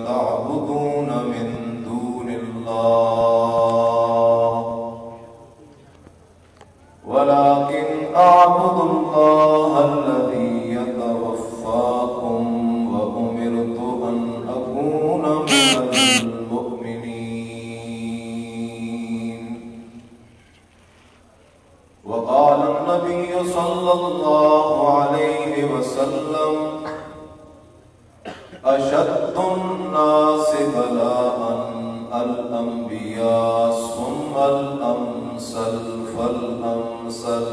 تعبدون من دون الله ولكن أعبد الله الذي يتوفاكم وأمرت أن أكون من المؤمنين. وقال النبي صلى الله عليه وسلم: أشد الناس بلاء الأنبياء ثم الأمثل فالأمثل،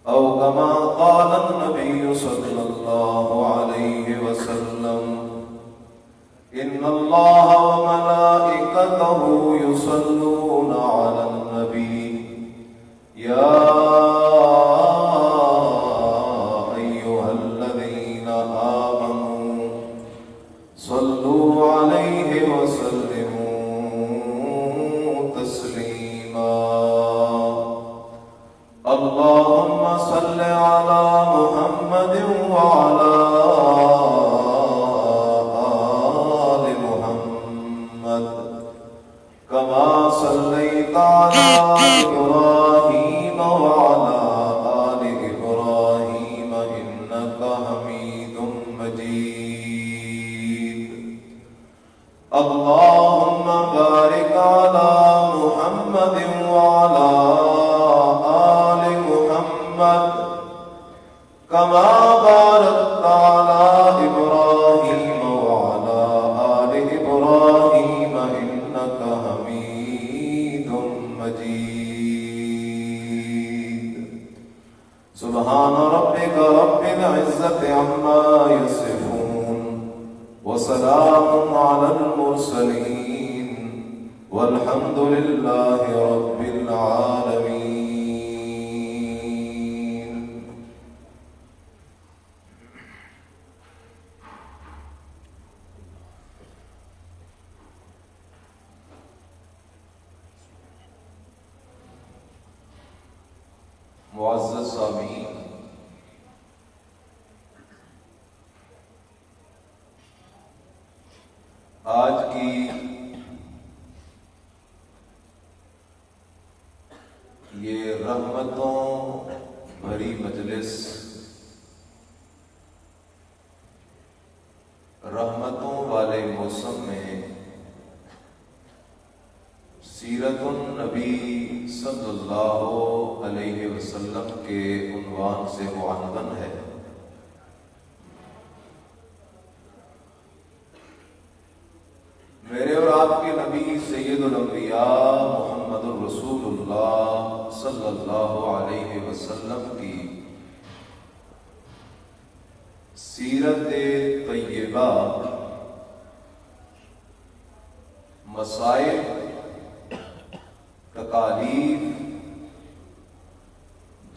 أو كما قال النبي صلى الله عليه وسلم: إن الله وملائكته يصلون على النبي يا أيها الذين آمنوا صلوا عليه وسلموا تسليما. اللهم صل على محمد وعلى آل محمد كما صليت على إبراهيم وعلى آل إبراهيم إنك حميد مجيد. اللهم بارك على محمد وعلى آل محمد كما باركت على إبراهيم وعلى آل إبراهيم إنك حميد مجيد. سبحان ربك رب العزة عما يصفون وسلام على المرسلين والحمد لله رب العالمين. معزز سامعین، آج کی یہ رحمتوں بھری مجلس، رحمتوں والے موسم میں سیرت النبی صلی اللہ علیہ وسلم کے عنوان سے معنون ہے۔ میرے اور آپ کے نبی سید الانبیاء محمد الرسول اللہ صلی اللہ علیہ وسلم کی سیرت طیبہ، مسائل، تکالیف،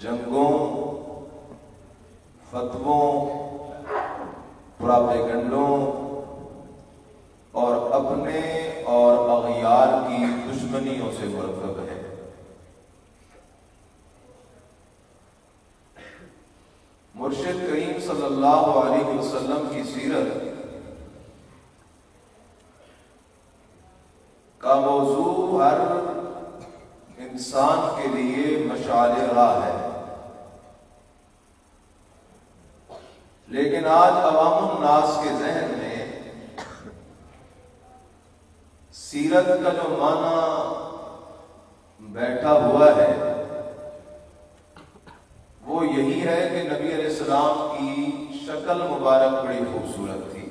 جنگوں، فتووں، پراپیگنڈوں اور اپنے اور اغیار کی دشمنیوں سے مرکب ہے۔ مرشد کریم صلی اللہ علیہ وسلم کی سیرت کا موضوع ہر انسان کے لیے مشعل راہ ہے، لیکن آج عوام الناس کے ذہن میں سیرت کا جو معنی بیٹھا ہوا ہے وہ یہی ہے کہ نبی علیہ السلام کی شکل مبارک بڑی خوبصورت تھی،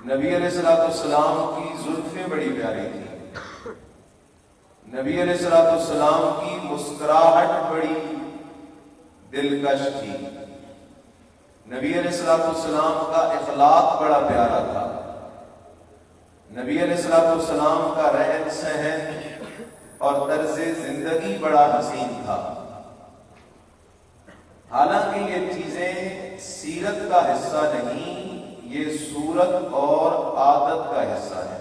نبی علیہ السلام کی زلفیں بڑی پیاری تھی، نبی علیہ السلام کی مسکراہٹ بڑی دلکش تھی، نبی علیہ السلام کا اخلاق بڑا پیارا تھا، نبی علیہ السلام کا رہن سہن اور طرز زندگی بڑا حسین تھا۔ حالانکہ یہ چیزیں سیرت کا حصہ نہیں، یہ صورت اور عادت کا حصہ ہے۔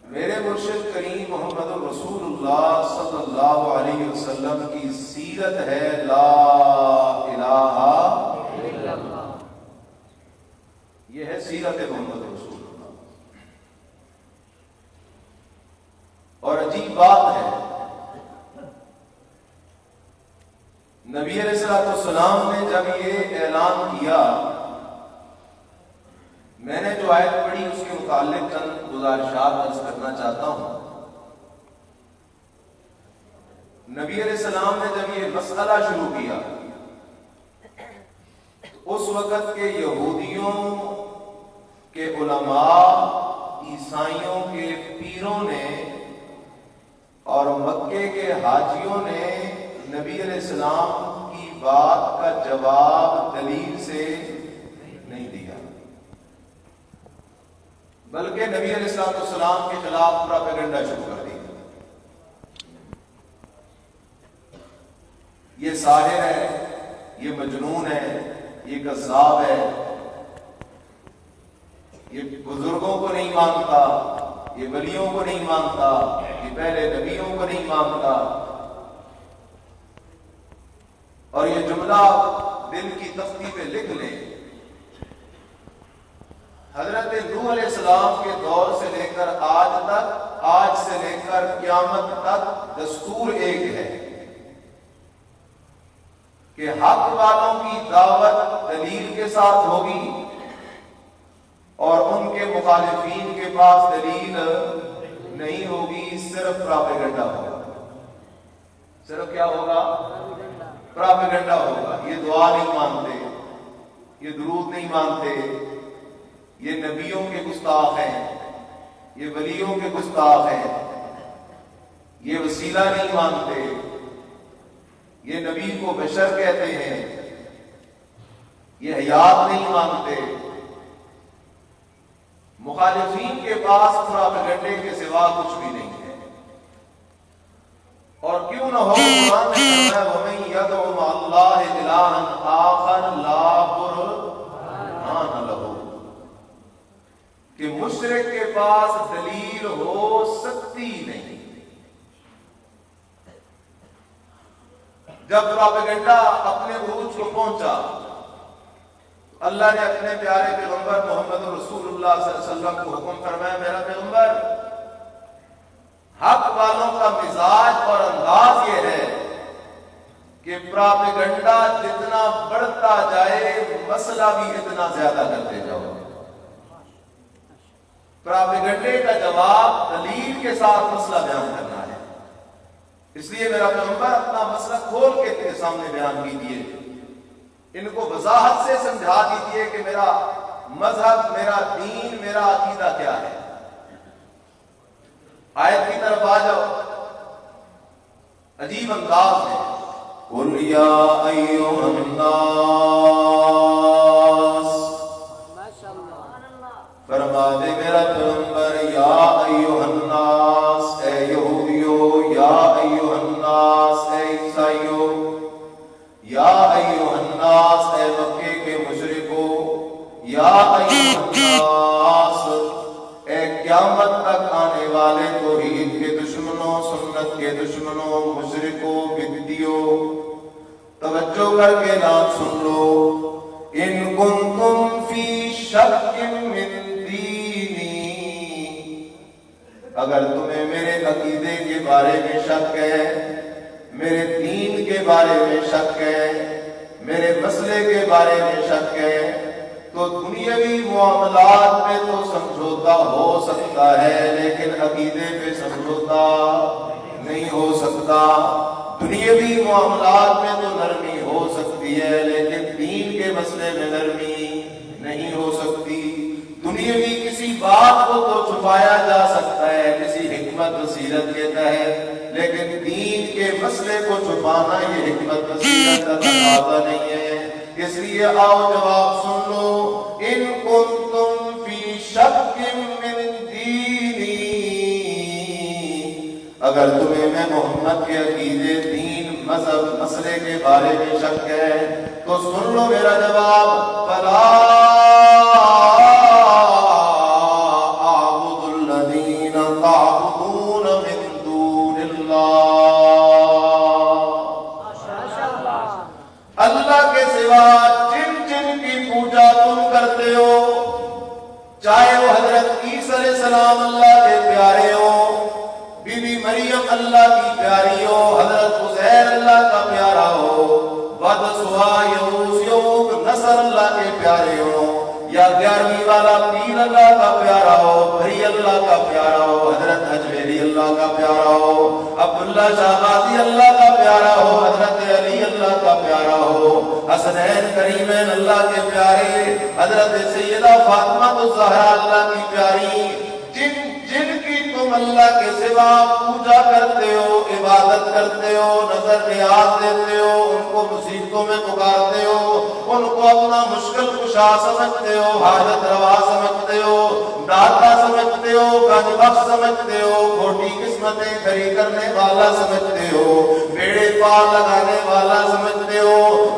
میرے مرشد کریم محمد رسول اللہ صلی اللہ علیہ وسلم کی سیرت ہے لا الہ الا اللہ، جب یہ اعلان کیا، میں نے جو آیت پڑھی اس کے متعلق چند گزارشات عرض کرنا چاہتا ہوں۔ نبی علیہ السلام نے جب یہ مسئلہ شروع کیا، اس وقت کے یہودیوں کے علماء، عیسائیوں کے پیروں نے اور مکے کے حاجیوں نے نبی علیہ السلام کی بات کا جواب دلیل سے نہیں دیا، بلکہ نبی علیہ السلام کے خلاف پروپیگنڈا شروع کر دی۔ یہ ساحر ہے، یہ مجنون ہے، یہ کذاب ہے، یہ بزرگوں کو نہیں مانتا، یہ ولیوں کو نہیں مانتا، یہ پہلے نبیوں کو نہیں مانتا۔ اور یہ جملہ دل کی تختی پہ لکھ لیں، حضرت نوح علیہ السلام کے دور سے لے کر آج تک، آج سے لے کر قیامت تک دستور ایک ہے کہ حق والوں کی دعوت دلیل کے ساتھ ہوگی اور ان کے مخالفین کے پاس دلیل نہیں ہوگی، صرف پروپیگنڈا ہوگا۔ صرف کیا ہوگا؟ پروپیگنڈا ہوگا۔ یہ دعا نہیں مانتے، یہ درود نہیں مانتے، یہ نبیوں کے گستاخ ہیں، یہ ولیوں کے گستاخ ہیں، یہ وسیلہ نہیں مانتے، یہ نبی کو بشر کہتے ہیں، یہ حیات نہیں مانتے۔ مخالفین کے پاس پروپیگنڈے کے سوا کچھ بھی نہیں ہے۔ اور کیوں نہ ہو، قرآن نے فرمایا وَمَن يَدْعُ مَعَ اللَّهِ إِلَٰهًا آخَرَ لَا بُرْهَانَ لَهُ، کہ مشرک کے پاس دلیل ہو سکتی نہیں۔ جب پروپیگنڈا اپنے عروج کو پہنچا، اللہ نے اپنے پیارے پیغمبر محمد رسول اللہ صلی اللہ علیہ وسلم کو حکم فرمایا، میرا پیغمبر، حق والوں کا مزاج اور انداز یہ ہے کہ پروپیگنڈا جتنا بڑھتا جائے مسئلہ بھی اتنا زیادہ کرتے جاؤ۔ پروپیگنڈے کا جواب دلیل کے ساتھ مسئلہ بیان کرنا ہے۔ اس لیے میرا پیغمبر اپنا مسئلہ کھول کے تیرے سامنے بیان کیجیے، ان کو وضاحت سے سمجھا دیجیے کہ میرا مذہب، میرا دین، میرا عقیدہ کیا ہے۔ آیت کی طرف آ جاؤ، عجیب انداز ہے۔ قُلْ يَا أَيُّهَا النَّاسُ، فرما دے میرا پیغمبر، یا ایھا الناس، اے یہودیو، یا ایھا الناس، اے عیسائیو، یا ایھا الناس، اے مکے کے مشرکو، یا ایھا الناس، اے قیامت تک آنے والے توحید کے دشمنوں، سنت کے دشمنوں، مشرکو، بدعتیو، توجہ کر کے نام سن لو۔ ان کنتم فی شک من دینی، اگر تمہیں میرے عقیدے کے بارے میں شک ہے، میرے دین کے بارے میں شک ہے، میرے مسئلے کے بارے میں شک ہے، تو دنیاوی معاملات میں تو سمجھوتا ہو سکتا ہے، لیکن عقیدے پہ سمجھوتا نہیں ہو سکتا۔ دنیاوی معاملات میں تو نرمی ہو سکتی ہے، لیکن دین کے مسئلے میں نرمی نہیں ہو سکتی۔ دنیاوی کسی بات کو تو چھپایا جا سکتا ہے کسی حکمت بصیرت کے تحت، لیکن دین کے مسئلے کو چھپانا یہ حکمت بصیرت کا تقاضا نہیں ہے۔ اس لیے آؤ جواب سن لو، ان کنتم فی شک من دینی، اگر تمہیں میں محمد کے عقیدے، دین، مذہب، مسئلے کے بارے میں شک ہے تو سن لو میرا جواب، فلا اعبد الذین تعبدون من دون اللہ، اللہ کے سوا جن جن کی پوجا تم کرتے ہو، چاہے وہ حضرت عیسیٰ علیہ السلام اللہ کے پیارے ہو، بی بی مریم اللہ کی پیاری ہو، حضرت عزیر اللہ کا پیارا ہو، ود سوا یعوث پیارے ہوں، یا 11ویں والا پیر اللہ کا پیارا ہو، بھری اللہ کا پیارا ہو، حضرت اجمیری اللہ کا پیارا ہو، عبداللہ شاہ غازی اللہ کا پیارا ہو، حضرت علی اللہ کا پیارا ہو، حسنین کریمین اللہ کے پیارے، حضرت سیدہ فاطمہ الزہرا اللہ کی پیاری، جن کی تم اللہ کے سوا پوجا کرتے ہو، عبادت کرتے ہو، نظر نیاز دیتے ہو، ان کو مصیبتوں میں پکارتے ہو، ان کو اپنا مشکل کشا سمجھتے ہو، حاجت روا سمجھتے ہو، داتا سمجھتے ہو، گنج بخش سمجھتے ہو، کھوٹی قسمتیں کھری کرنے والا سمجھتے ہو، بیڑے پار لگانے والا سمجھتے ہو،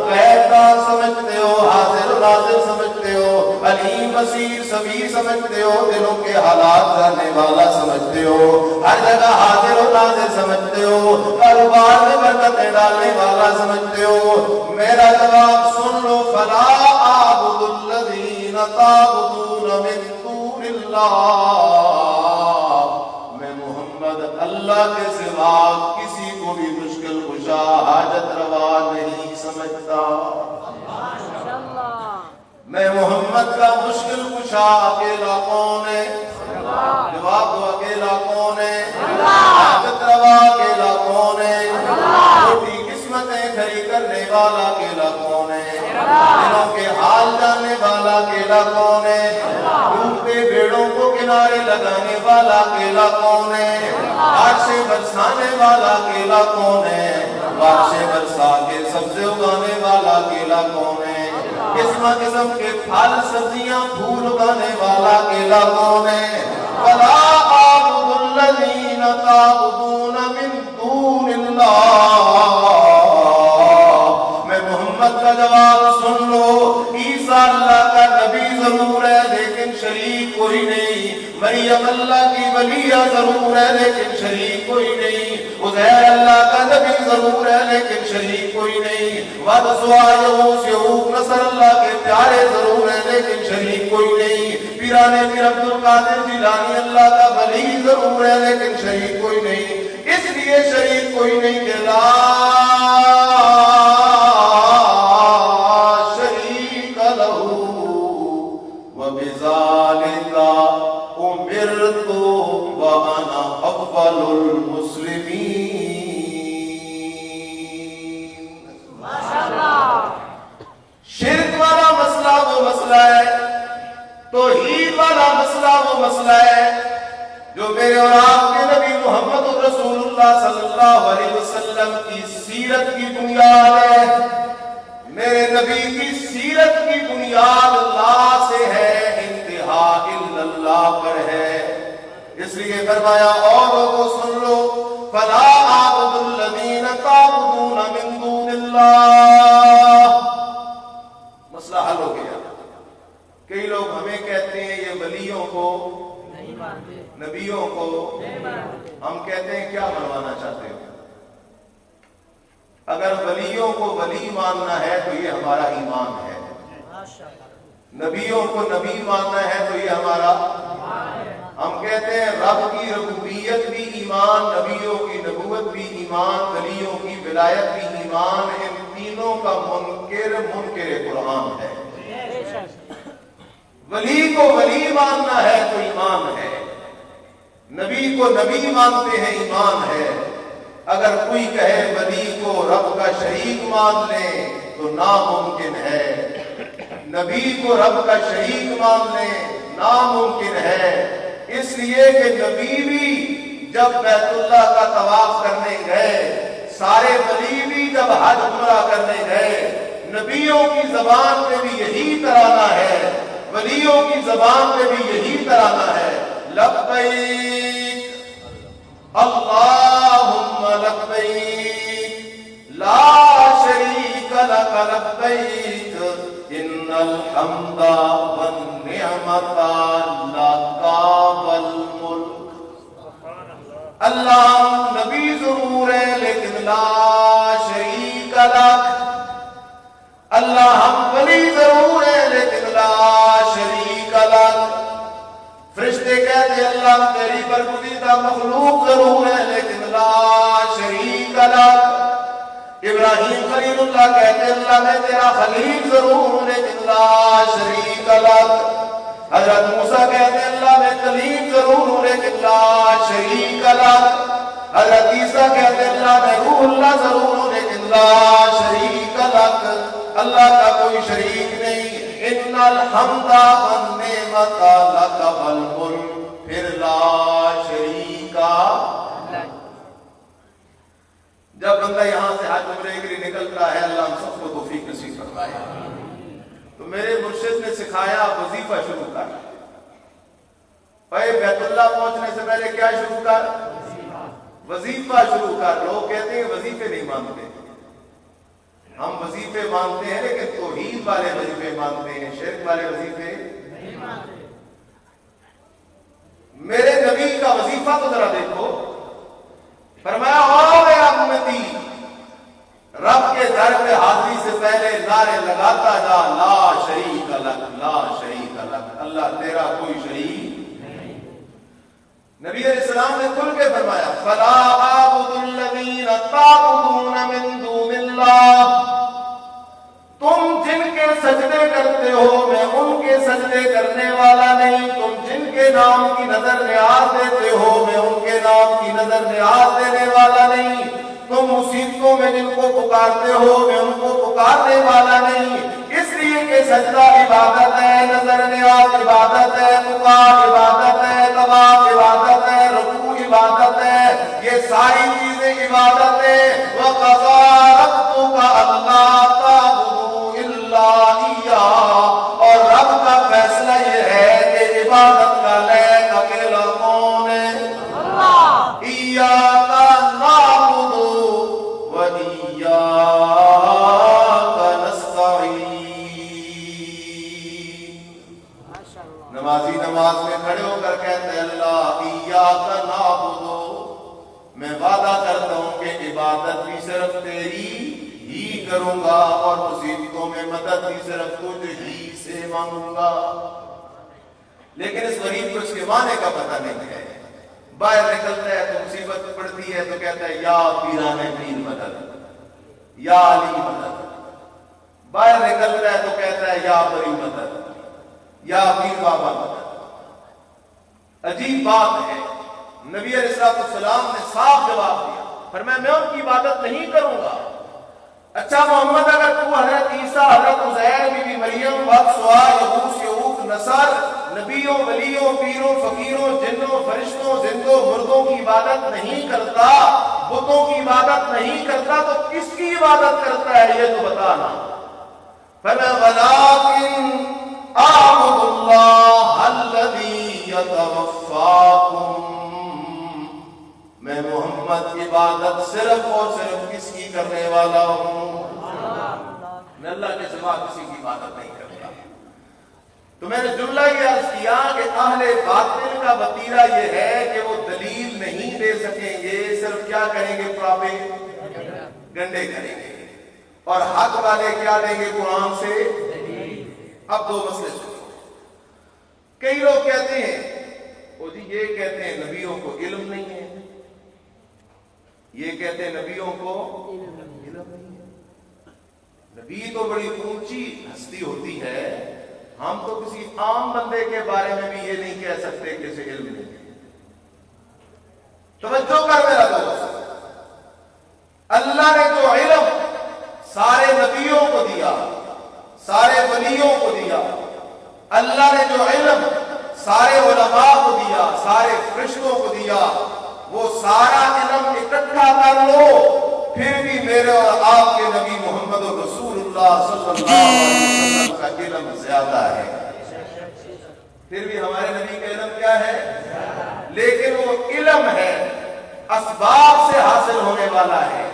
غیب دان سمجھتے ہو، حاضر و ناظر سمجھتے ہو، علیم بصیر سمیع سمجھتے ہو، دلوں کے حالات جاننے والا سمجھتے ہو، ہر جگہ حاضر و ناظر سمجھتے ہو، کاروبار میں برکتیں ڈالنے والا سمجھتے ہو، میرا جواب سن لو، فلا اعبد الذین تعبدون من دون اللہ، میں محمد اللہ کے سوا کسی کو بھی مشکل کشا حاجت روا نہیں سمجھتا، میں محمد کا مشکل کشا اکیلا کون ہے؟ جواب دو، اکیلا کون ہے؟ حاجت روا اکیلا کون ہے؟ چھوٹی قسمتیں کھری کرنے والا اکیلا کون ہے؟ دلوں کے حال جاننے والا اکیلا کون ہے؟ ڈوبتے بیڑوں کو کنارے لگانے والا اکیلا کون ہے؟ بارشیں برسانے والا اکیلا کون ہے؟ بارشیں برسا کے سبزے اگانے والا اکیلا کون ہے؟ قسم قسم کے پھل سبزیاں پھول اگانے والا اکیلا کون ہے؟ وَلَا أَعْبُدُ الَّذِينَ تَعْبُدُونَ مِن دُونِ اللَّهِ، میں محمد کا جواب سن لو، عیسیٰ اللہ کا نبی ضرور ہے لیکن شریک کوئی نہیں، مریم اللہ کی ولیہ ضرور ہے لیکن شریک کوئی نہیں، عزیر اللہ کا نبی ضرور ہے لیکن شریک کوئی نہیں، ود سوایہوس یعوق نصر اللہ کے پیارے ضرور ہے لیکن شریک کوئی نہیں، پیران پیر عبد القادر جیلانی اللہ کا ولی ضرور ہے لیکن شریک کوئی نہیں، اس لیے شریک کوئی نہیں کہ لا شریک لہ وبذالک امرت وانا اول المسلمین۔ شرک والا مسئلہ وہ مسئلہ ہے، توحید والا مسئلہ وہ مسئلہ ہے جو میرے اور آپ کے نبی محمد رسول اللہ صلی اللہ علیہ وسلم کی سیرت کی بنیاد ہے، میرے نبی کی سیرت کی بنیاد لا سے ہے، انتہا الا اللہ پر ہے، اس لیے فرمایا اور لوگوں سن لو، فلا اعبد الذین تعبدون من دون اللہ، مسئلہ حل ہو گیا۔ کئی لوگ ہمیں کہتے ہیں یہ ولیوں کو نہیں مانتے، نبیوں کو نہیں مانتے، ہم کہتے ہیں کیا منوانا چاہتے ہو؟ اگر ولیوں کو ولی ماننا ہے تو یہ ہمارا ایمان ہے، نبیوں کو نبی ماننا ہے تو یہ ہمارا، ہم کہتے ہیں رب کی ربوبیت بھی ایمان، نبیوں کی نبوت بھی ایمان، ولیوں کی ولایت بھی ایمان، ان تینوں کا منکر قرآن ہے۔ ولی کو ولی ماننا ہے تو ایمان ہے، نبی کو نبی مانتے ہیں ایمان ہے، اگر کوئی کہے ولی کو رب کا شریک مان لیں تو ناممکن ہے، نبی کو رب کا شریک مان لیں ناممکن ہے، اس لیے کہ نبی بھی جب بیت اللہ کا طواف کرنے گئے، سارے ولی بھی جب حج عمرہ کرنے گئے، نبیوں کی زبان پہ بھی یہی ترانہ ہے، ولیوں کی زبان پہ بھی یہی ترانہ ہے، لبیک اللہم لبیک لا شریک لک لبیک ان الحمد والنعمت لک والملک۔ اللہ نبی ضرور ہے لیکن لا شریک لک، اللہ ہم ولی ضرور ہے لیکن لا شریک لک، فرشتے کہتے اللہ تیری برگزیدہ مخلوق ضرور ہے لیکن لا شریک لک، ابراہیم خلیل اللہ کہتے اللہ میں تیرا خلیل ضرور ہوں لیکن لا حضرت موسیٰ کہتے ہیں اللہ میں کلیم ضرور ہوں لیکن لا شریک لک. حضرت عیسیٰ کہتے ہیں اللہ میں روح اللہ ضرور ہوں لیکن لا شریک لک، اللہ کا کوئی شریک نہیں. ان الحمد والنعمت لک والملک، پھر لا شریک لک. جب بندہ یہاں سے حج عمرے کے لیے نکلتا ہے، اللہ ہم سب کو توفیق نصیب فرمائے. تو میرے مرشد نے سکھایا وظیفہ شروع کر. بیت اللہ پہنچنے سے پہلے کیا شروع کر؟ وظیفہ شروع کر. لوگ کہتے ہیں وظیفے نہیں مانتے. ہم وظیفے مانتے ہیں لیکن توحید والے وظیفے مانتے ہیں، شرک والے وظیفے نہیں مانتے. میرے نبی کا وظیفہ تو ذرا دیکھو. فرمایا او میرا امتی، رب کے در پہ حاضری سے پہلے نعرے لگاتا جا لا شریک لک، لا شریک لک، اللہ تیرا کوئی شریک نہیں. نبی علیہ السلام نے کھل کے فرمایا فلا اعبد الذین تعبدون من دون اللہ، تم جن کے سجدے کرتے ہو میں ان کے سجدے کرنے والا نہیں. تم جن کے نام کی نظر نیاز دیتے ہو میں ان کے نام کی نظر نیاز دینے والا نہیں. تم مصیبتوں میں جن کو پکارتے ہو میں ان کو پکارنے والا نہیں. اس لیے کہ سجدہ عبادت ہے، نظر نیاز عبادت ہے، پکار عبادت ہے، طواف عبادت ہے، رکوع عبادت ہے. یہ ساری چیزیں عبادت ہے. وَقَضَىٰ رَبُّكَ أَلَّا تَعْبُدُوا إِلَّا إِيَّاهُ، اور رب کا فیصلہ یہ ہے کہ عبادت کا لائق اکیلا کون ہے؟ اللہ. إِيَّاكَ نَعْبُدُ وَإِيَّاكَ نَسْتَعِينُ. نمازی نماز میں کھڑے ہو کر کہتے ہیں اللہ إِيَّاكَ نَعْبُدُ، میں وعدہ کرتا ہوں کہ عبادت بھی صرف تیری ہی کروں گا اور مصیبتوں میں مدد بھی صرف تجھ ہی سے مانگوں گا. لیکن اس غریب کو اس کے معنی کا پتہ نہیں ہے. باہر نکلتا ہے تو مصیبت پڑتی ہے تو کہتا ہے یا پیران پیر مدد، یا علی مدد. باہر نکلتا ہے تو کہتا ہے یا بری مدد، یا پیر بابا مدد. عجیب بات ہے، نبی علیہ السلام نے صاف جواب دیا، فرمایا میں ان کی عبادت نہیں کروں گا. اچھا محمد، اگر تو حضرت عیسیٰ، حضرت عزیر، بی بی مریم، وقت سوا، یغوث، یعوق، نصر، نبیوں، ولیوں، پیروں، فقیروں، جنوں، فرشتوں، زندوں، مردوں کی عبادت نہیں کرتا، بتوں کی عبادت نہیں کرتا، تو کس کی عبادت کرتا ہے یہ تو بتانا. فَلَا وَلَٰكِنْ أَعْبُدُ اللَّهَ الَّذِي يَتَوَفَّاكُمْ، میں محمد عبادت صرف اور صرف کس کی کرنے والا ہوں؟ میں اللہ کے سوا کسی کی عبادت نہیں کرتا. تو میں نے جملہ یہ عرض کیا کہ اہل باطل کا وتیرہ یہ ہے کہ وہ دلیل نہیں دے سکیں گے، صرف کیا کریں گے؟ پراپے گنڈے کریں گے. اور حق والے کیا دیں گے؟ قرآن سے. اب دو مسئلے سنو. کئی لوگ کہتے ہیں وہ جی یہ کہتے ہیں نبیوں کو علم نہیں ہے، یہ کہتے ہیں نبیوں کو علم نہیں ہے. نبی تو بڑی اونچی ہستی ہوتی ہے، ہم تو کسی عام بندے کے بارے میں بھی یہ نہیں کہہ سکتے کہ اسے علم نہیں ہے. توجہ کر میرا دوست، اللہ نے جو علم سارے نبیوں کو دیا، سارے ولیوں کو دیا، اللہ نے جو علم سارے علماء کو دیا، سارے فرشتوں کو دیا، وہ سارا علم اکٹھا کر لو پھر بھی میرے اور آپ کے نبی محمد رسول اللہ صلی اللہ علیہ وسلم کا علم زیادہ ہے. پھر بھی ہمارے نبی کا علم کیا ہے؟ لیکن وہ علم ہے اسباب سے حاصل ہونے والا ہے،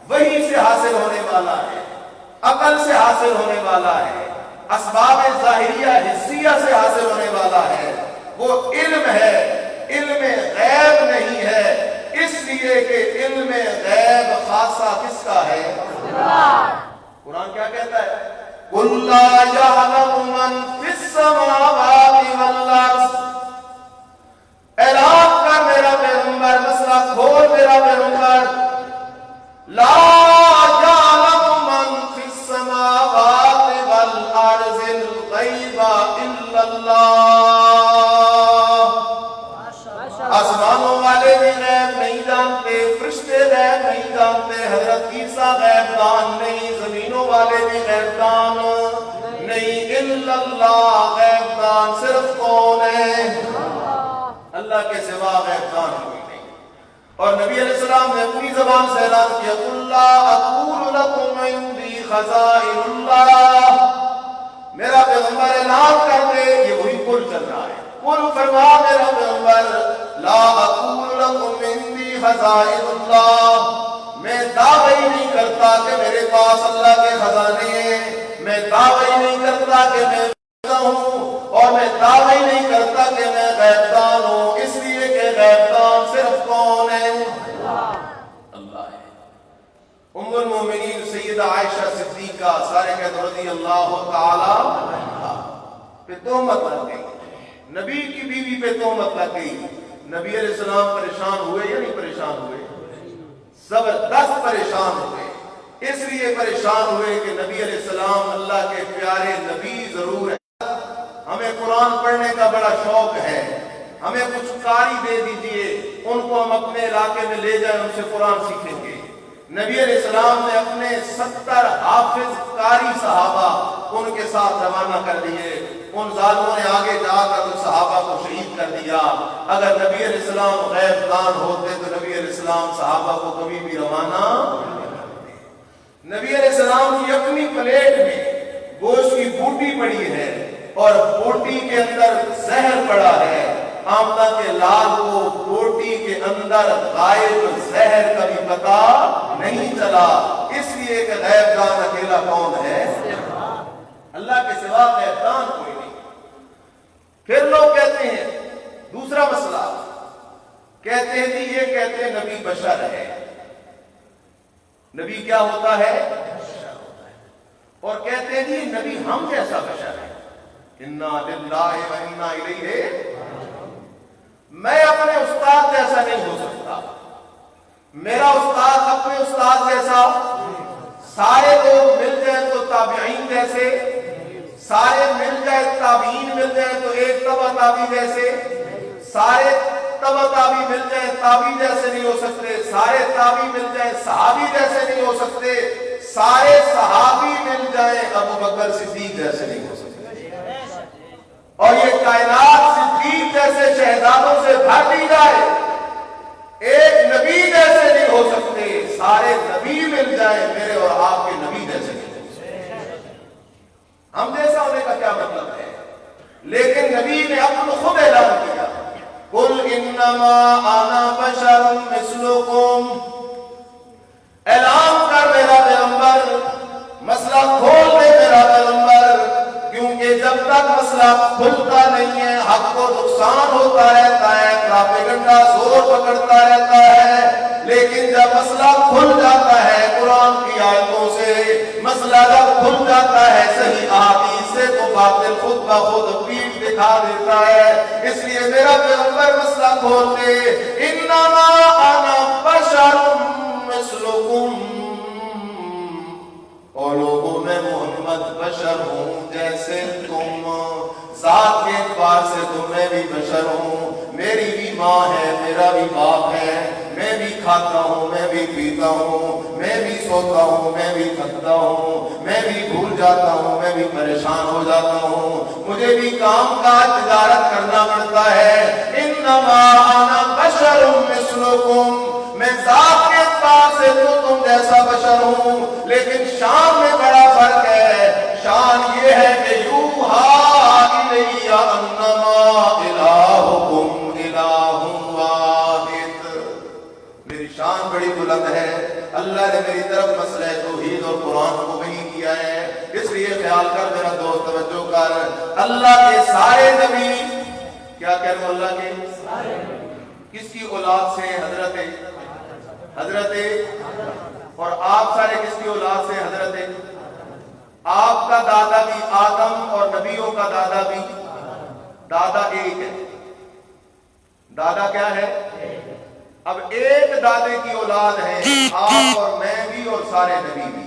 وحی سے حاصل ہونے والا ہے، عقل سے حاصل ہونے والا ہے، اسباب ظاہریہ حسیہ سے حاصل ہونے والا ہے. وہ علم ہے، علم غیب نہیں ہے، اس لیے کہ علم غیب خاصہ کس کا ہے؟ قرآن کیا کہتا ہے؟ قُلْ لَا يَعْلَمُ مَنْ فِي السَّمَاوَاتِ وَالْأَرْضِ. اعلان کر میرا پیغمبر، مسئلہ کھول میرا پیغمبر، لا يعلم من في السماوات والأرض الغيب إلا الله. الا اللہ، غیب دان صرف کون ہے؟ اللہ کے سوا غیب دان کوئی نہیں۔ اور نبی علیہ السلام نے اپنی زبان سے اعلان کیا قل لا اقول لکم عندی خزائن اللہ، میرا پیغمبر اعلان کر دے، یہ وہی قل چل رہا ہے، قل فرما میرا پیغمبر لا اقول لکم عندی خزائن اللہ، میں دعوی نہیں کرتا کہ میرے پاس اللہ کے خزانے ہیں، میں دعوی نہیں کرتا کہ میں ہوں، اور میں دعوی نہیں کرتا کہ میں غیب دان ہوں، اس لیے کہ غیب دان صرف کون ہے؟ اللہ ہے۔ ام المومنین سیدہ عائشہ صدیقہ سارے کہتے رضی اللہ تعالی عنہا پہ تہمت لگ گئی، نبی کی بیوی پہ تہمت لگ گئی۔ نبی علیہ السلام پریشان ہوئے یا نہیں پریشان ہوئے؟ زبردست پریشان ہوئے۔ اس لیے پریشان ہوئے کہ نبی علیہ السلام اللہ کے پیارے نبی ضرور ہے، ہمیں قرآن پڑھنے کا بڑا شوق ہے، ہمیں کچھ قاری دے دیجئے، ان کو ہم اپنے علاقے میں لے جائیں، ان سے قرآن سیکھیں گے۔ نبی علیہ السلام نے اپنے 70 حافظ قاری صحابہ ان کے ساتھ روانہ کر دیے، ان ظالموں نے آگے جا کر ان صحابہ کو شہید کر دیا۔ اگر نبی علیہ السلام غیب دان ہوتے تو نبی علیہ السلام صحابہ کو کبھی بھی روانہ نہیں کرتے۔ نبی علیہ السلام کی اپنی پلیٹ میں گوشت کی بوٹی پڑی ہے اور بوٹی کے اندر زہر پڑا ہے، آمنہ کے لال کو بوٹی کے اندر غائب زہر کا بھی پتہ نہیں چلا، اس لیے کہ غیب دان اکیلا کون ہے؟ اللہ کے سوا غیب دان کوئی نہیں۔ پھر لوگ کہتے ہیں دوسرا مسئلہ، کہتے ہیں جی یہ کہتے ہیں نبی بشر ہے، نبی کیا ہوتا ہے؟ بشر ہوتا ہے، اور کہتے ہیں جی نبی ہم جیسا بشر ہے، انا للہ و انا الیہ، میں اپنے استاد جیسا نہیں ہو سکتا، میرا استاد اپنے استاد جیسا، سارے لوگ مل جائیں تو تابعین جیسے، سارے مل جائیں تابعین مل جائیں تو ایک تبع تابعی جیسے، سارے تبع تابعی مل جائیں تابعی جیسے نہیں ہو سکتے، سارے تابعی مل جائیں صحابی جیسے نہیں ہو سکتے، سارے صحابی مل جائیں ابو بکر صدیق جیسے نہیں ہو سکتے، اور یہ کائنات صدیق جیسے شہزادوں سے بھر دی جائے ایک نبی جیسے نہیں ہو سکتے، سارے نبی مل جائیں میرے اور آپ کے نبی جیسے نہیں ہو سکتے۔ ہم جیسا ہونے کا کیا مطلب ہے؟ لیکن نبی نے اپنا خود اعلان کیا قل انما انا بشر مثلکم، اعلان کر میرا پیغمبر، مسئلہ کھول دے میرا پیغمبر، کیونکہ جب تک مسئلہ کھلتا نہیں ہے حق کو نقصان ہوتا رہتا ہے، پراپیگنڈا زور پکڑتا رہتا ہے، لیکن جب مسئلہ کھل جاتا ہے قرآن کی آیتوں سے، مسئلہ جب کھل جاتا ہے صحیح احادیث سے، تو باطل خود بخود پیٹھ دکھا دیتا ہے۔ اس لیے میرا پیغمبر مسئلہ کھول دے، انما انا بشر مثلکم، اور لوگوں میں محمد بشر ہوں جیسے تم، ذات کے اعتبار سے تم میں بھی بشر ہوں، میری بھی ماں ہے میرا بھی باپ ہے، میں بھی کھاتا ہوں میں بھی پیتا ہوں، میں بھی سوتا ہوں میں بھی تھکتا ہوں، میں بھی بھول جاتا ہوں میں بھی پریشان ہو جاتا ہوں، مجھے بھی کام کاج تجارت کرنا پڑتا ہے۔ انما انا بشر مثلکم، میں ذات کے اعتبار سے تو تم جیسا بشر ہوں، لیکن شان میں بڑا فرق ہے، شان یہ ہے کہ یوحا الی انما الہکم الہ واحد، میری شان بڑی بلند ہے، اللہ نے میری طرف مسئلہ توحید اور قرآن کو وحی کیا ہے۔ اس لیے خیال کر میرا دوست، توجہ کر، اللہ کے سارے نبی، کیا کہہ رہا ہوں، اللہ کے سارے نبی کس کی اولاد سے؟ حضرت، اور آپ سارے کس کی اولاد سے؟ حضرت، آپ کا دادا بھی آدم اور نبیوں کا دادا بھی، دادا ایک ہے، دادا کیا ہے؟ اب ایک دادے کی اولاد ہے آپ اور میں بھی اور سارے نبی بھی۔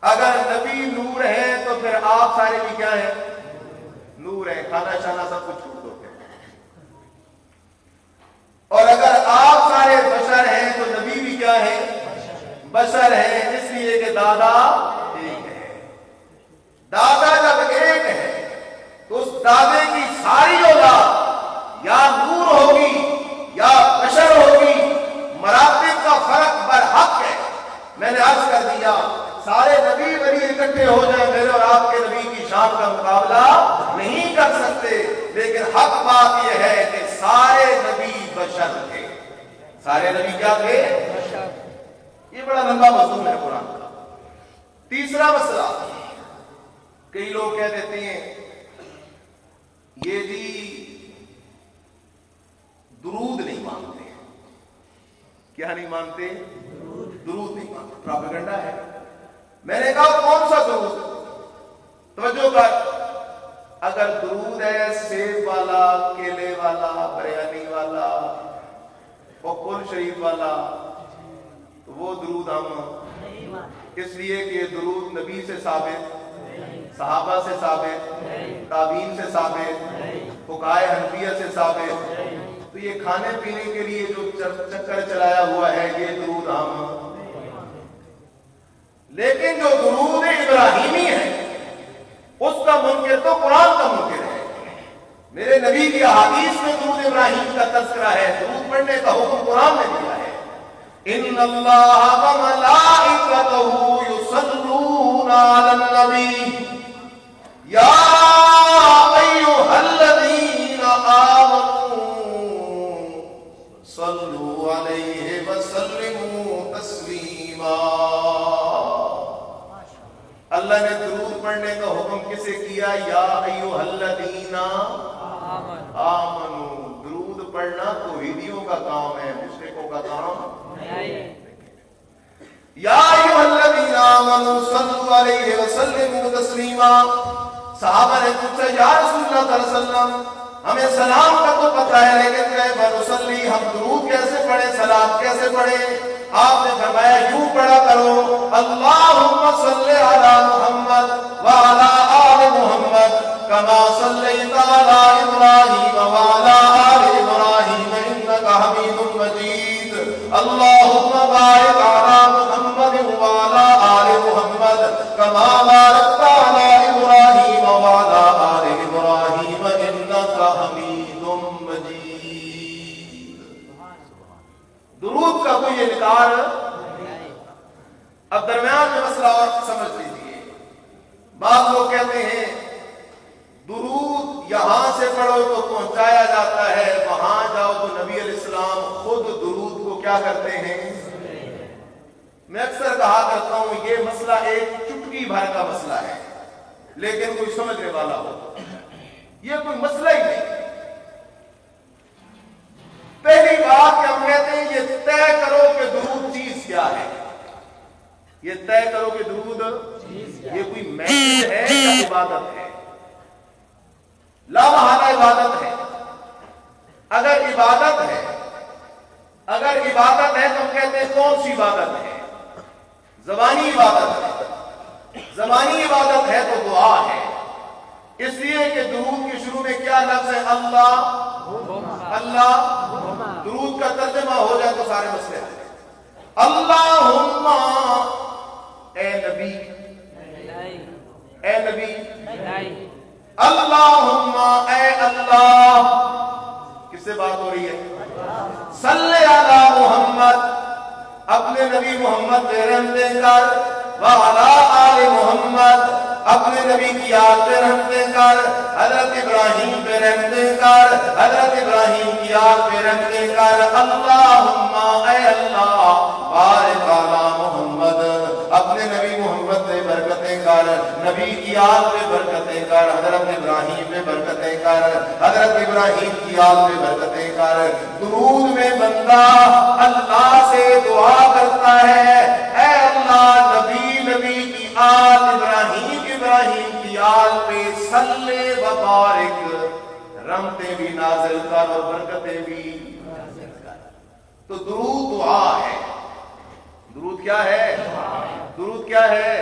اگر نبی نور ہے تو پھر آپ سارے بھی کیا ہیں؟ نور ہے، کھانا شانا سب کچھ چھوڑ دو۔ اور اگر آپ سارے بشر ہیں تو نبی بھی کیا ہے؟ بشر ہیں، اس لیے کہ دادا ایک ہے۔ دادا حق بات یہ ہے کہ سارے نبی بشر تھے. سارے نبی کیا تھے؟ یہ بڑا لمبا مضمون ہے قرآن کا. تیسرا مسئلہ، کئی لوگ کہہ دیتے ہیں یہ جی درود نہیں مانتے. کیا نہیں مانتے؟ درود نہیں مانتے. پراپیگنڈا ہے. میں نے کہا کون سا درود؟ توجہ کر. اگر درود ہے سیب والا، کیلے والا، بریانی والا اور قرآن شریف والا تو وہ درود ہم، اس لیے کہ یہ درود نبی سے ثابت، صحابہ سے ثابت، تابعین سے ثابت، فقہائے حنفیہ سے ثابت. تو یہ کھانے پینے کے لیے جو چکر چلایا ہوا ہے یہ درود ہم. لیکن جو درود ابراہیمی ہے اس کا منکر تو قرآن کا منکر ہے. میرے نبی کی احادیث میں درود ابراہیم کا تذکرہ ہے. درود پڑھنے کا حکم قرآن نے دیا ہے. ان اللہ وملائکتہ یصلون علی النبی یا ایھا الذین آمنوا صلوا علیہ وسلموا تسلیما. اللہ نے درود پڑھنے کا حکم کسے کیا؟ یا ایھا الذین آمنوا. درود پڑھنا توحیدیوں کا کام ہے، مشرکوں کا کام نہیں. یا ایھا الذین آمنوا صلوا علیہ وسلموا تسلیما. صحابہ نے پوچھا یا رسول اللہ صلی اللہ علیہ وسلم ہمیں سلام کا تو پتہ ہے لیکن کیف نصلی، ہم درود کیسے پڑھیں، سلام کیسے پڑھیں؟ آپ نے فرمایا یوں پڑھا کرو اللہم صلی علی محمد وعلی آل محمد کما صلیت علی ابراہیم وعلی آل ابراہیم انک حمید مجید. اللہم بارک علی محمد وعلی آل محمد کما بارکت علی ابراہیم وعلی آل ابراہیم انک حمید مجید. درود کا کوئی انکار. اب درمیان میں مسئلہ اور سمجھ لیجیے. بعض لوگ کہتے ہیں درود یہاں سے پڑھو تو پہنچایا جاتا ہے، وہاں جاؤ تو نبی علیہ السلام خود درود کو کیا کرتے ہیں. میں اکثر کہا کرتا ہوں یہ مسئلہ ایک چٹکی بھر کا مسئلہ ہے، لیکن کوئی سمجھنے والا ہو یہ کوئی مسئلہ ہی نہیں. پہلی بات کہ ہم کہتے ہیں یہ طے کرو کہ درود چیز کیا ہے. یہ طے کرو کہ درود یہ کوئی میسج ہے یا عبادت ہے. لا محالہ عبادت ہے. اگر عبادت ہے تو ہم کہتے ہیں کون سی عبادت ہے؟ زبانی عبادت ہے. زبانی عبادت ہے تو دعا ہے، اس لیے کہ درود کے شروع میں کیا لفظ ہے؟ اللہ. درود کا ترجمہ ہو جائے تو سارے مسئلے ہیں. اللہم اے نبی، اے نبی. اللہم اے اللہ، کس سے بات ہو رہی ہے؟ صلی علی محمد، اپنے نبی محمد پہ رحمتیں کر. وعلی آل محمد، اپنے نبی کی آل پہ رحمتیں کر. حضرت ابراہیم پہ رحمتیں کر، حضرت ابراہیم کی آل پہ رحمتیں کر. اللہم اے اللہ بارک علی محمد، اپنے نبی محمد پہ برکتیں کر، نبی کی آل پہ برکتیں کر. حضرت ابراہیم پہ برکتیں کر، حضرت ابراہیم کی آل پہ برکتیں کر. درود میں بندہ اللہ سے دعا کرتا ہے اے اللہ نبی کی آل ابراہیم کی آل پہ صلی و بارک، رحمتیں بھی نازل کر اور برکتیں بھی نازل کر. تو درود دعا ہے. درود کیا ہے؟ درود کیا ہے؟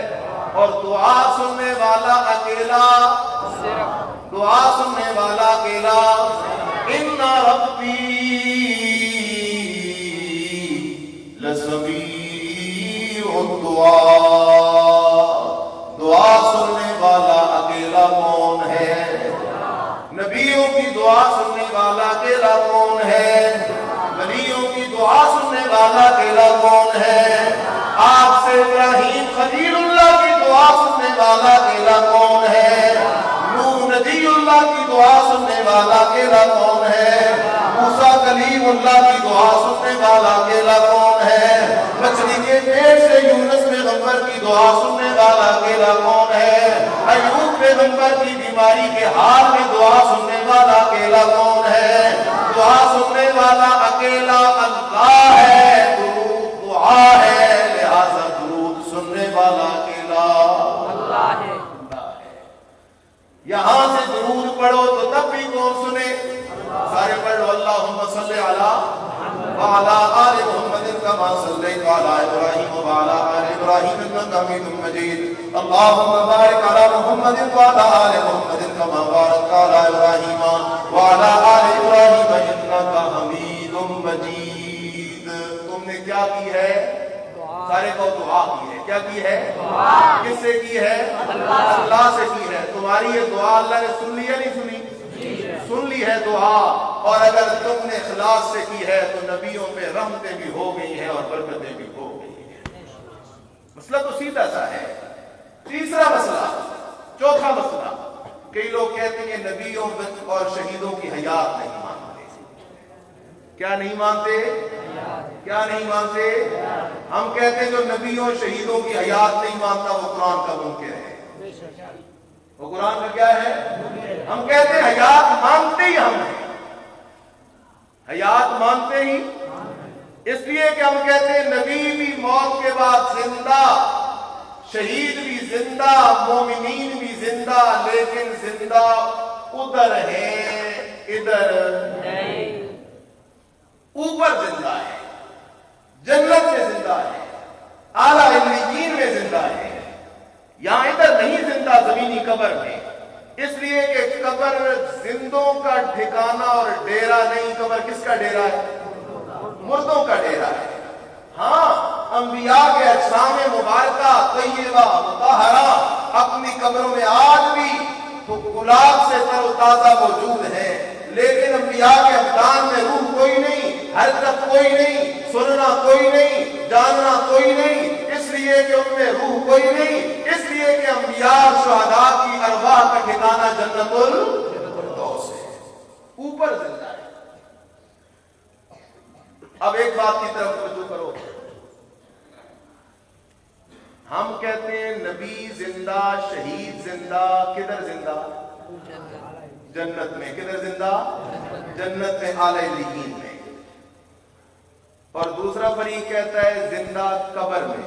اور دعا سننے والا اکیلا، دعا سننے والا اکیلا. ان ربی لسمیع الدعاء. دعا سننے والا اکیلا کون ہے؟ نبیوں کی دعا سننے والا اکیلا کون ہے؟ ولیوں کی دعا سننے والا اکیلا کون ہے؟ آپ سے ابراہیم خلیل اللہ کی دعا سننے والا اکیلا کون ہے؟ نوح نبی اللہ کی دعا سننے والا اکیلا کون ہے؟ موسیٰ کلیم اللہ کی دعا سننے والا اکیلا کون ہے؟ مچھلی کے پیٹ سے یونس پیغمبر کی دعا سننے والا اکیلا کون ہے؟ ایوب پیغمبر کی بیماری کے حال میں دعا سننے والا اکیلا کون ہے؟ دعا سننے والا اکیلا اللہ ہے، درود دعا ہے، لہذا درود سننے والا اکیلا اللہ ہے۔ یہاں سے درود پڑھو تو تب بھی کون سنے؟ سارے پڑھ لو، اللہم صلی علی وعلی آل محمد کما صلیت علی ابراہیم وعلی آل ابراہیم انک حمید مجید، اللہم بارک علی محمد وعلی آل محمد کما بارکت علی ابراہیم وعلی آل ابراہیم انک حمید مجید۔ تم نے کیا کی ہے؟ سارے کو دعا کی ہے۔ کیا کی ہے؟ کس سے کی ہے؟ اللہ سے کی ہے۔ تمہاری یہ دعا اللہ نے سن لی یا نہیں سنی؟ سن لی ہے دعا، اور اگر تم نے اخلاص سے کی ہے تو نبیوں پہ رحمتیں بھی ہو گئی ہیں اور برکتیں بھی ہو گئی ہیں۔ مسئلہ تو سیدھا سا ہے۔ تیسرا مسئلہ، چوتھا مسئلہ، کئی لوگ کہتے ہیں نبیوں اور شہیدوں کی حیات نہیں مانتے۔ کیا نہیں مانتے؟ کیا نہیں مانتے؟ ہم کہتے ہیں جو نبیوں شہیدوں کی حیات نہیں مانتا وہ قرآن کا منکر ہے۔ وہ قرآن کا کیا ہے؟ ہم کہتے ہیں حیات مانتے ہی ہم ہیں، حیات مانتے ہی، اس لیے کہ ہم کہتے ہیں نبی بھی موت کے بعد زندہ، شہید بھی زندہ، مومنین بھی زندہ، لیکن زندہ ادھر ہیں، ادھر نہیں، اوپر زندہ ہے، جنت میں زندہ ہے، اعلیٰ علیین میں زندہ ہے، یہاں ادھر نہیں زندہ زمینی قبر میں، اس لیے کہ قبر زندوں کا ٹھکانہ اور ڈیرا نہیں، قبر کس کا ڈیرا ہے؟ مردوں کا ڈیرا ہے۔ ہاں، انبیاء کے اجسام مبارکہ طیبہ مطہرہ اپنی قبروں میں آج بھی گلاب سے تر و تازہ موجود ہیں، لیکن انبیاء کے ابدان میں روح کوئی نہیں، حرکت کوئی نہیں، سننا کوئی نہیں، جاننا کوئی نہیں، اس لیے کہ ان میں روح کوئی نہیں، اس لیے کہ انبیاء اور شہداء کی ارواح کا ٹھکانہ جنت الفردوس ہے، اوپر زندہ ہے۔ اب ایک بات کی طرف توجہ کرو، ہم کہتے ہیں نبی زندہ، شہید زندہ، کدھر زندہ؟ جنت میں۔ کدھر زندہ؟ جنت میں، اعلی علیین میں۔ اور دوسرا فریق کہتا ہے زندہ قبر میں،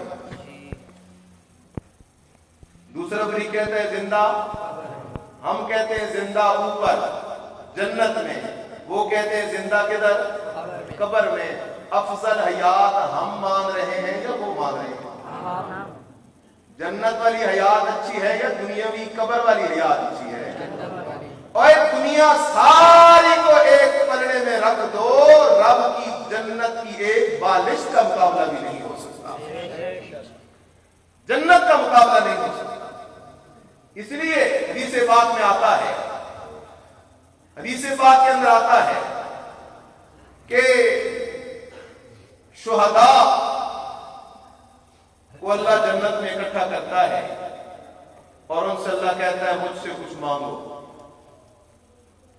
دوسرا فریق کہتا ہے زندہ، ہم کہتے ہیں زندہ اوپر جنت میں، وہ کہتے ہیں زندہ کدھر؟ قبر میں۔ افضل حیات ہم مان رہے ہیں یا وہ مان رہے ہیں؟ جنت والی حیات اچھی ہے یا دنیاوی قبر والی حیات اچھی ہے؟ اور دنیا ساری کو ایک پلڑے میں رکھ دو، رب کی جنت کی ایک بالش کا مقابلہ بھی نہیں ہو سکتا، جنت کا مقابلہ نہیں ہو سکتا۔ اس لیے حدیث پاک میں آتا ہے، حدیث پاک کے اندر آتا ہے کہ شہداء کو اللہ جنت میں اکٹھا کرتا ہے اور ان سے اللہ کہتا ہے مجھ سے کچھ مانگو،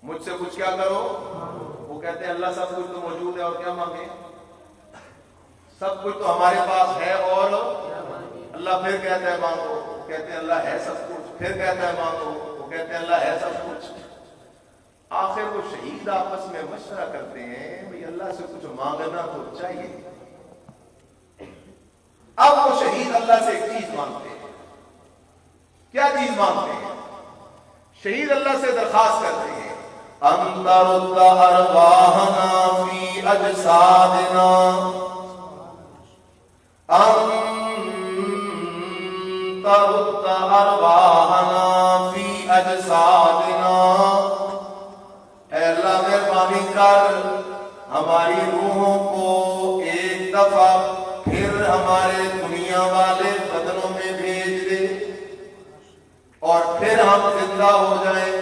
مجھ سے کچھ کیا کرو؟ وہ کہتے ہیں اللہ سب کچھ تو موجود ہے اور کیا مانگے، سب کچھ تو ہمارے پاس ہے، اور اللہ پھر کہتا ہے مانگو، کہتے ہیں اللہ ہے سب کچھ، پھر کہتا ہے مانگو، وہ کہتے ہیں اللہ ہے سب کچھ۔ آخر وہ شہید آپس میں مشورہ کرتے ہیں بھئی اللہ سے کچھ مانگنا تو چاہیے۔ اب وہ شہید اللہ سے ایک چیز مانگتے ہیں۔ کیا چیز مانگتے ہیں؟ شہید اللہ سے درخواست کرتے ہیں انت رد ارواحنا فی اجسادنا، انت رد ارواحنا فی اجسادنا، اے اللہ مہربانی کر ہماری روحوں کو ایک دفعہ پھر ہمارے دنیا والے بدنوں میں بھیج دے اور پھر ہم زندہ ہو جائیں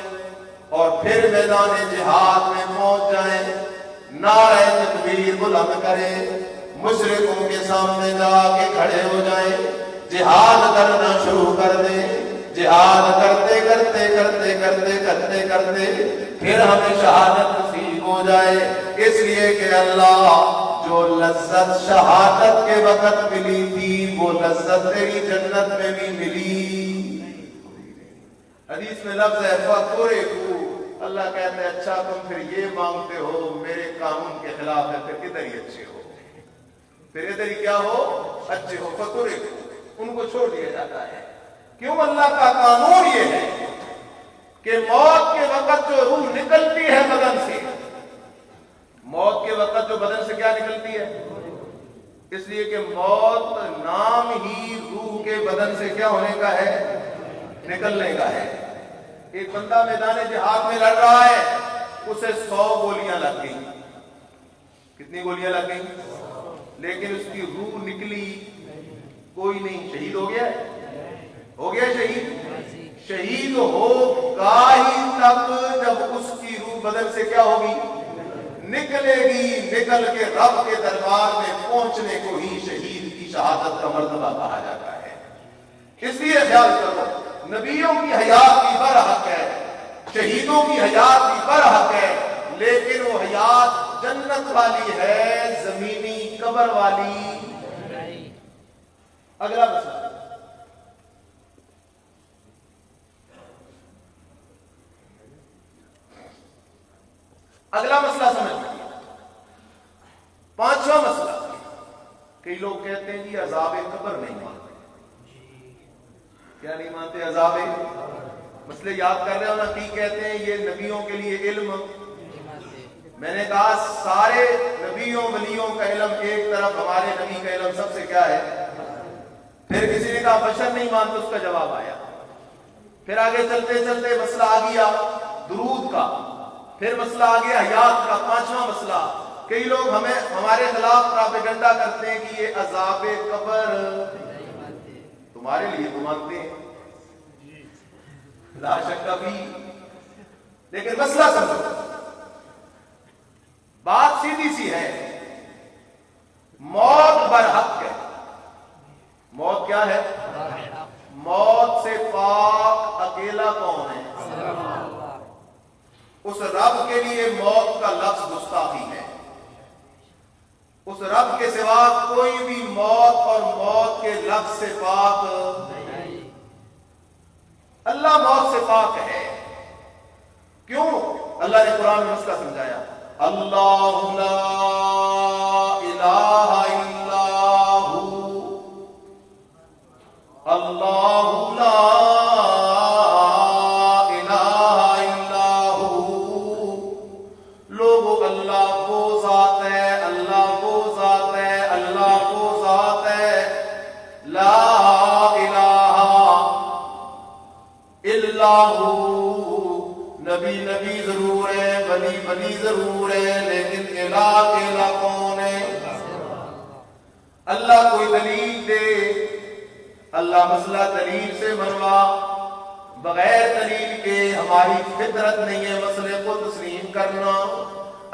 اور پھر میدان جہاد میں پہنچ جائیں، نعرہ تکبیر بلند کریں، مشرکوں کے سامنے جا کے کھڑے ہو جائیں، جہاد کرنا شروع کر دیں، جہاد کرتے کرتے کرتے کرتے کرتے کرتے پھر ہمیں شہادت نصیب ہو جائے. اس لیے کہ اللہ جو لذت شہادت کے وقت ملی تھی وہ لذت تیری جنت میں بھی ملی. حدیث میں لفظ ہے فَقُرِبُوا. اللہ کہتا ہے اچھا تم پھر یہ مانگتے ہو میرے قانون کے خلاف ہے, پھر ادھر ہی اچھے ہو, پھر ادھر ہی کیا ہو, اچھے ہو. فَقُرِبُوا, ان کو چھوڑ دیا جاتا ہے. کیوں؟ اللہ کا قانون یہ ہے کہ موت کے وقت جو روح نکلتی ہے بدن سے, موت کے وقت جو بدن سے کیا نکلتی ہے, اس لیے کہ موت نام ہی روح کے بدن سے کیا ہونے کا ہے, نکلنے کا ہے. ایک بندہ میدان جہاد میں لڑ رہا ہے, اسے 100 گولیاں لگ گئیں. کتنی گولیاں لگ گئیں؟ لیکن اس کی روح نکلی کوئی نہیں. شہید ہو گیا, ہو گیا شہید. شہید ہوگا ہی تب جب اس کی روح بدن سے کیا ہوگی, نکلے گی. نکل کے رب کے دربار میں پہنچنے کو ہی شہید کی شہادت کا مرتبہ کہا جاتا ہے. اس لیے خیال کرو, نبیوں کی حیات بھی برحق ہے, شہیدوں کی حیات بھی برحق ہے, لیکن وہ حیات جنت والی ہے, زمینی قبر والی. اگلا مسئلہ, اگلا مسئلہ سمجھ لیجیے. 5واں مسئلہ, کئی لوگ کہتے ہیں جی عذاب قبر نہیں مانتے. کیا نہیں مانتے؟ عذاب. مسئلے یاد کر رہے ہو نا, کی کہتے ہیں یہ نبیوں کے لیے علم. میں نے کہا سارے نبیوں ولیوں کا علم ایک طرف, ہمارے نبی کا علم سب سے کیا ہے. پھر کسی نے کہا بشر نہیں مانتے, اس کا جواب آیا. پھر آگے چلتے چلتے مسئلہ آ گیا درود کا, پھر مسئلہ آ گیا حیات کا. 5واں مسئلہ, کئی لوگ ہمارے خلاف پراپیگنڈا کرتے ہیں کہ یہ عذاب قبر تمہارے لیے تو مانتے ہیں, لا شک بھی. لیکن مسئلہ سمجھو, بات سیدھی سی ہے, موت برحق ہے. موت کیا ہے؟ موت سے پاک اکیلا کون ہے؟ اس رب کے لیے موت کا لفظ گستاخی ہے. اس رب کے سوا کوئی بھی موت اور موت کے لفظ سے پاک نہیں. اللہ موت سے پاک ہے. کیوں؟ اللہ نے قرآن میں مسئلہ سمجھایا, اللہ لا الہ الا ہو, اللہ لا نبی ضرور ہے, ولی ضرور ہے, لیکن الہ کون ہے؟ اللہ کوئی دلیل دے. اللہ مسئلہ دلیل سے منوا, بغیر دلیل کے ہماری فطرت نہیں ہے مسئلے کو تسلیم کرنا.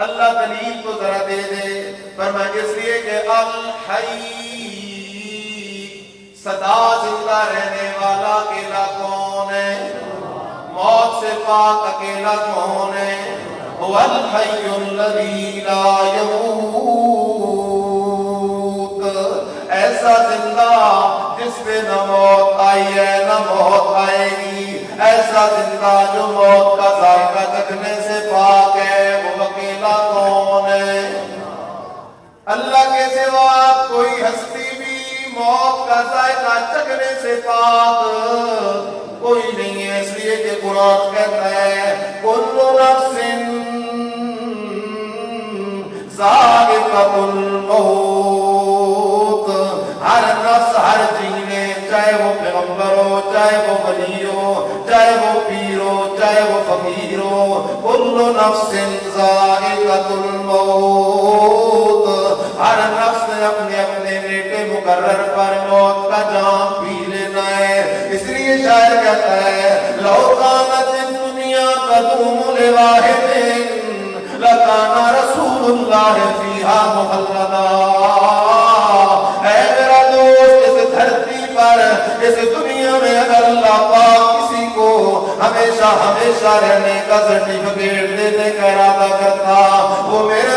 اللہ دلیل کو ذرا دے دے. فرمایا اس لیے کہ الحی, سدا زندہ رہنے والا اکیلا کون ہے؟ موت سے پاک اکیلا کون ہے؟ هو الحی الذی لا یموت, ایسا زندہ جس پہ نہ موت آئی ہے نہ موت آئے گی. ایسا زندہ جو موت کا ذائقہ چکھنے سے پاک ہے, وہ اکیلا کون ہے؟ اللہ کے سوا کوئی ہستی بھی موت کا ذائقہ چکھنے سے پاک کوئی نہیں ہے. اس لیے کہ قرآن کہتا ہے کل نفس ذائقۃ الموت, ہر نفس ہر جینے, چاہے وہ پیغمبر ہو, چاہے وہ ولی ہو, چاہے وہ پیر ہو, چاہے وہ فقیر ہو, کل نفس ذائقۃ الموت, ہر نفس نے اپنے اپنے میٹے مقرر پر موت کا جام پی لینا ہے. اس لیے شاعر کہتا ہے لو کانت الدنیا تدوم لواحد لکان رسول اللہ فیہا مخلدا. اے میرا دوست, اس دھرتی پر اس دنیا میں اگر اللہ پاک کسی کو ہمیں ہمیشہ ہمیشہ رہنے کا سرٹیفکیٹ دینے کا ارادہ کرتا، وہ میرے